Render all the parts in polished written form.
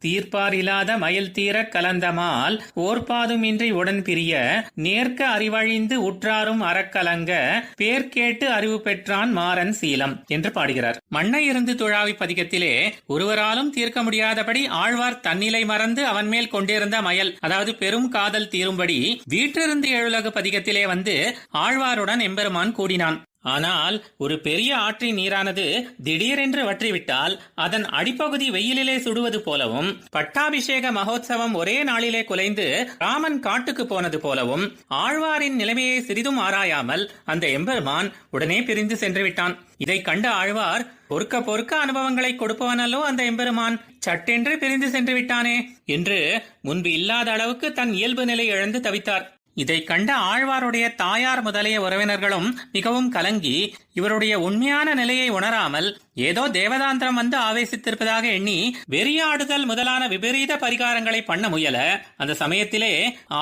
தீர்ப்பார் இல்லாத மயில் தீரக் கலந்தமால் ஓர்பாதுமின்றி உடன் பிரிய நேர்க்க அறிவழிந்து உற்றாரும் அறக்கலங்க பேர் கேட்டு அறிவு பெற்றான் மாறன் சீலம் என்று பாடுகிறார். மண்ணை இருந்து துழாவி பதிகத்திலே ஒருவராலும் தீர்க்க முடியாதபடி ஆழ்வார் தன்னிலை மறந்து அவன் மேல் கொண்டிருந்த மயல், அதாவது பெரும் காதல் தீரும்படி வீற்றிருந்து எழுலகு பதிகத்திலே வந்து ஆழ்வாருடன் எம்பெருமான் கூடினான். ஆனால் ஒரு பெரிய ஆற்றின் நீரானது திடீரென்று வற்றிவிட்டால் அதன் அடிப்பகுதி வெயிலிலே சுடுவது போலவும், பட்டாபிஷேக மகோத்சவம் ஒரே நாளிலே குலைந்து ராமன் காட்டுக்கு போனது போலவும் ஆழ்வாரின் நிலைமையை சிறிதும் ஆராயாமல் அந்த எம்பெருமான் உடனே பிரிந்து சென்று விட்டான். இதை கண்ட ஆழ்வார், பொறுக்க பொறுக்க அனுபவங்களை கொடுப்பவனல்லோ அந்த எம்பெருமான், சட்டென்று பிரிந்து சென்று விட்டானே என்று முன்பு இல்லாத அளவுக்கு தன் இயல்பு நிலை இழந்து தவித்தார். இதை கண்ட ஆழ்வாருடைய தாயார் முதலிய உறவினர்களும் மிகவும் கலங்கி இவருடைய உண்மையான நிலையை உணராமல் ஏதோ தேவதாந்திரம் வந்து ஆவேசித்திருப்பதாக எண்ணி வெறியாடுதல் முதலான விபரீத பரிகாரங்களை பண்ண முயல, அந்த சமயத்திலே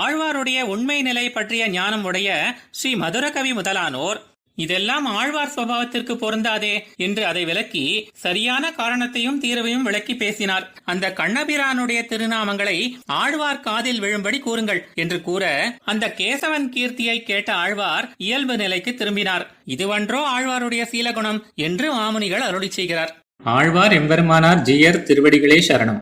ஆழ்வாருடைய உண்மை நிலை பற்றிய ஞானம் உடைய ஸ்ரீ மதுரகவி முதலானோர் இதெல்லாம் ஆழ்வார் சுபாவத்திற்கு பொருந்தாதே என்று அதை விளக்கி சரியான காரணத்தையும் தீர்வையும் விளக்கி பேசினார். அந்த கண்ணபிரானுடைய திருநாமங்களை ஆழ்வார் காதில் விழும்படி கூறுங்கள் என்று கூற அந்த கேசவன் கீர்த்தியை கேட்ட ஆழ்வார் இயல்பு நிலைக்கு திரும்பினார். இதுவன்றோ ஆழ்வாருடைய சீலகுணம் என்று மாமுனிகள் அருளி செய்கிறார். ஆழ்வார் எம்பெருமானார் ஜீயர் திருவடிகளே சரணம்.